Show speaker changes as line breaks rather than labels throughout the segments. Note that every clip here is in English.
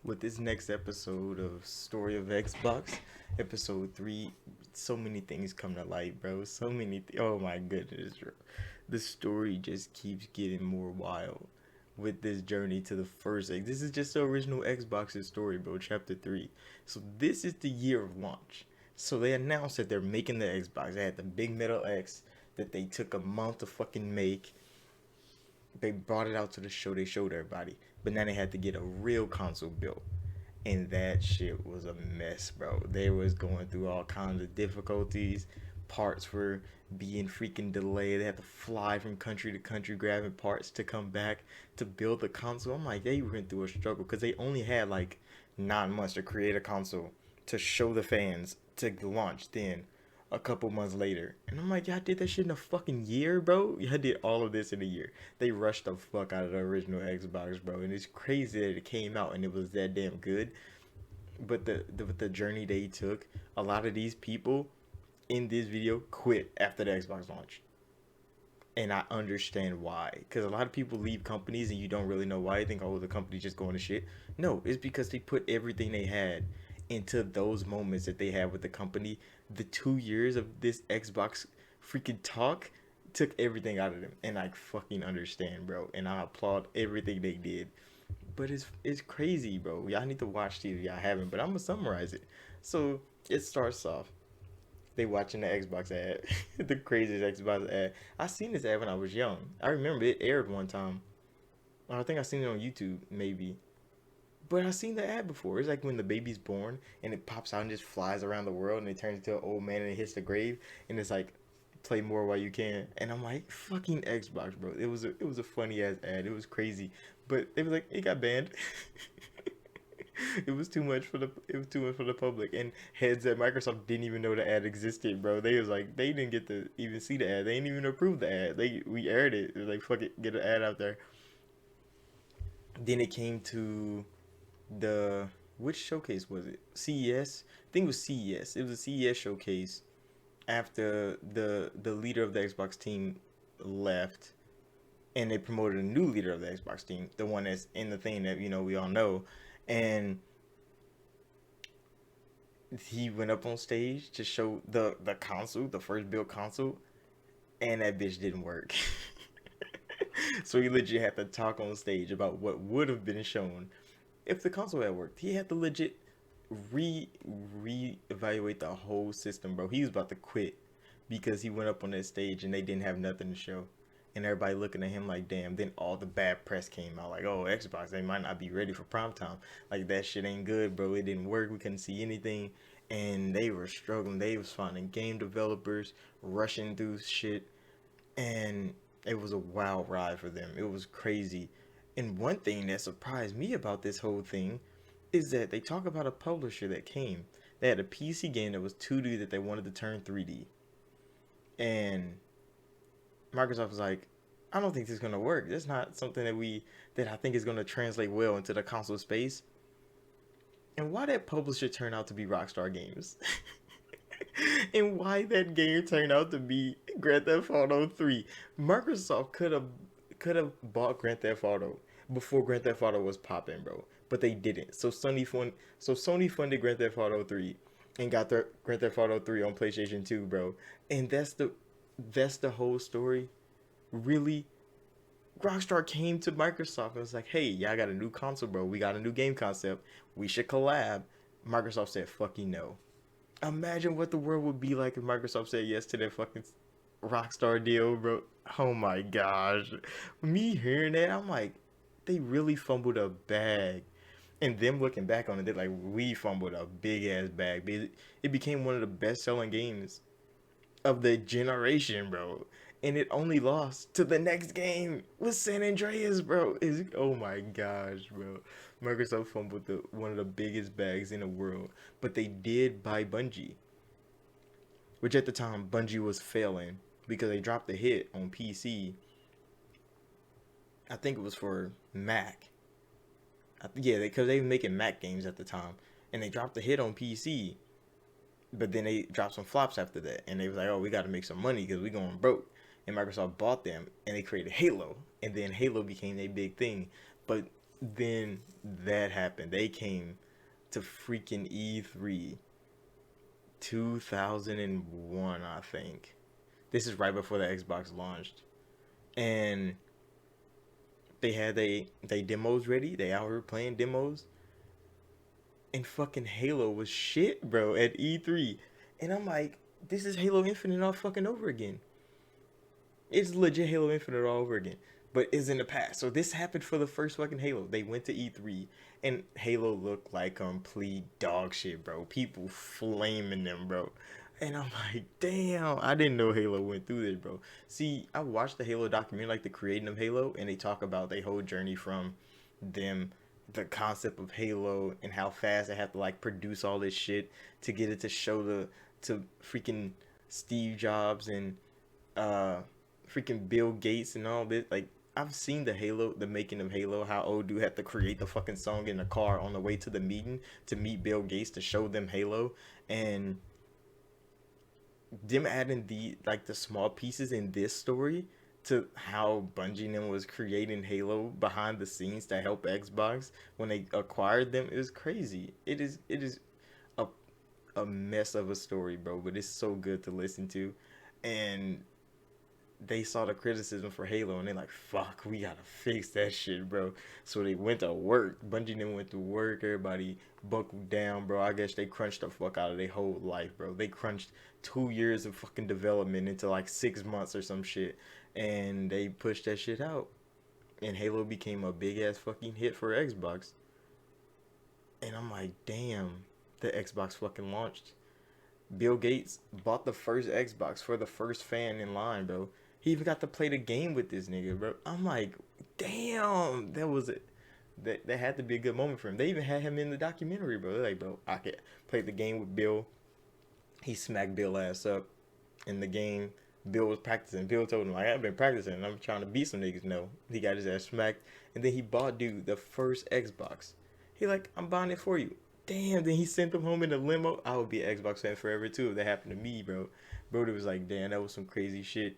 with this next episode of Story of Xbox, episode 3. So many things come to light, bro. So many. Oh my goodness, bro. The story just keeps getting more wild with this journey to the first X. This is just the original Xbox's story, bro. Chapter 3. So, this is the year of launch. So, they announced that they're making the Xbox. They had the big metal X that they took a month to fucking make. They brought it out to the show. They showed everybody, but now they had to get a real console built, and that shit was a mess, bro. They was going through all kinds of difficulties. Parts were being freaking delayed. They had to fly from country to country grabbing parts to come back to build the console. I'm like, they went through a struggle because they only had like 9 months to create a console to show the fans to launch. Then a couple months later. And I'm like, y'all did that shit in a fucking year, bro? Y'all did all of this in a year. They rushed the fuck out of the original Xbox, bro. And it's crazy that it came out and it was that damn good. But the journey they took, a lot of these people in this video quit after the Xbox launch. And I understand why. Because a lot of people leave companies and you don't really know why. You think, oh, the company's just going to shit. No, it's because they put everything they had into those moments that they had with the company. The 2 years of this Xbox freaking talk took everything out of them. And I fucking understand, bro. And I applaud everything they did. But it's crazy, bro. Y'all need to watch these if y'all haven't. But I'm going to summarize it. So it starts off they watching the Xbox ad, the craziest Xbox ad. I seen this ad when I was young. I remember it aired one time. I think I seen it on YouTube maybe. But I seen the ad before. It's like when the baby's born and it pops out and just flies around the world and it turns into an old man and it hits the grave and it's like play more while you can. And I'm like fucking Xbox, bro. It was a funny ass ad. It was crazy. But they was like it got banned. It was too much for the public, and heads at Microsoft didn't even know the ad existed, bro. They was like they didn't get to even see the ad. They didn't even approve the ad. We aired it. They're like fuck it, get an ad out there. Then it came to the which showcase was it? CES. I think it was CES. It was a CES showcase after the leader of the Xbox team left, and they promoted a new leader of the Xbox team, the one that's in the thing that we all know, and he went up on stage to show the console, the first built console, and that bitch didn't work. So he legit had to talk on stage about what would have been shown if the console had worked. He had to legit re evaluate the whole system, bro. He was about to quit because he went up on that stage and they didn't have nothing to show. And everybody looking at him like, damn. Then all the bad press came out, like, oh, Xbox, they might not be ready for prime time. Like, that shit ain't good, bro. It didn't work. We couldn't see anything. And they were struggling. They was finding game developers, rushing through shit. And it was a wild ride for them. It was crazy. And one thing that surprised me about this whole thing is that they talk about a publisher that came. They had a PC game that was 2D that they wanted to turn 3D. And Microsoft was like, I don't think this is gonna work. That's not something that I think is gonna translate well into the console space. And why that publisher turned out to be Rockstar Games. And why that game turned out to be Grand Theft Auto 3. Microsoft could have bought Grand Theft Auto before Grand Theft Auto was popping, bro. But they didn't. So Sony funded Grand Theft Auto 3 and got their Grand Theft Auto 3 on PlayStation 2, bro. And that's the whole story. Really, Rockstar came to Microsoft and was like, "Hey, y'all got a new console, bro. We got a new game concept. We should collab." Microsoft said, "Fucking no." Imagine what the world would be like if Microsoft said yes to that fucking Rockstar deal, bro. Oh my gosh. Me hearing that, I'm like, they really fumbled a bag. And them looking back on it, they're like, we fumbled a big ass bag. It became one of the best selling games of the generation, bro. And it only lost to the next game with San Andreas, bro. Oh my gosh, bro. Microsoft fumbled one of the biggest bags in the world, but they did buy Bungie, which at the time Bungie was failing because they dropped the hit on PC. I think it was for Mac. Yeah, because they were making Mac games at the time, and they dropped the hit on PC. But then they dropped some flops after that, and they was like, "Oh, we got to make some money because we going broke." And Microsoft bought them, and they created Halo, and then Halo became a big thing. But Then that happened. They came to freaking E3 2001, I think. This is right before the Xbox launched. And they had they demos ready. They out here playing demos. And fucking Halo was shit, bro, at E3. And I'm like, this is Halo Infinite all fucking over again. It's legit Halo Infinite all over again. But it's in the past. So this happened for the first fucking Halo. They went to E3 and Halo looked like complete dog shit, bro. People flaming them, bro. And I'm like, damn, I didn't know Halo went through this, bro. See, I watched the Halo documentary, like the creating of Halo, and they talk about their whole journey from them, the concept of Halo, and how fast they have to like produce all this shit to get it to show to freaking Steve Jobs and uh freaking Bill Gates and all this. Like I've seen the Halo, the making of Halo, how old dude had to create the fucking song in the car on the way to the meeting to meet Bill Gates to show them Halo, and them adding the like the small pieces in this story to how Bungie them was creating Halo behind the scenes to help Xbox when they acquired them. It was crazy. It is a a mess of a story, bro, but it's so good to listen to. And they saw the criticism for Halo and they like, fuck, we gotta fix that shit, bro. So they went to work. Bungie then went to work. Everybody buckled down, bro. I guess they crunched the fuck out of their whole life, bro. They crunched 2 years of fucking development into like 6 months or some shit, and they pushed that shit out. And Halo became a big ass fucking hit for Xbox. And I'm like, damn, the Xbox fucking launched. Bill Gates bought the first Xbox for the first fan in line, bro. He even got to play the game with this nigga, bro. I'm like, damn, that was it. That had to be a good moment for him. They even had him in the documentary, bro. They're like, bro, I could play the game with Bill. He smacked Bill ass up in the game. Bill was practicing. Bill told him, like, I've been practicing and I'm trying to beat some niggas. No. He got his ass smacked. And then he bought dude the first Xbox. He like, I'm buying it for you. Damn, then he sent him home in a limo. I would be an Xbox fan forever too if that happened to me, bro. Brody was like, damn, that was some crazy shit.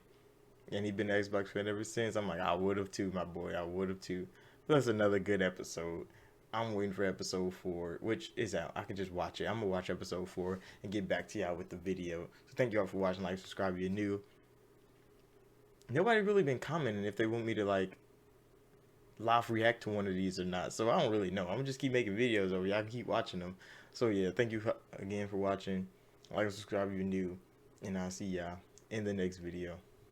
And he been an Xbox fan ever since. I'm like, I would have too, my boy. I would have too. But that's another good episode. I'm waiting for episode 4, which is out. I can just watch it. I'm gonna watch episode 4 and get back to y'all with the video. So thank y'all for watching. Like, subscribe if you're new. Nobody really been commenting if they want me to like live react to one of these or not. So I don't really know. I'm gonna just keep making videos over. Y'all can keep watching them. So yeah, thank you again for watching. Like and subscribe if you're new, and I'll see y'all in the next video.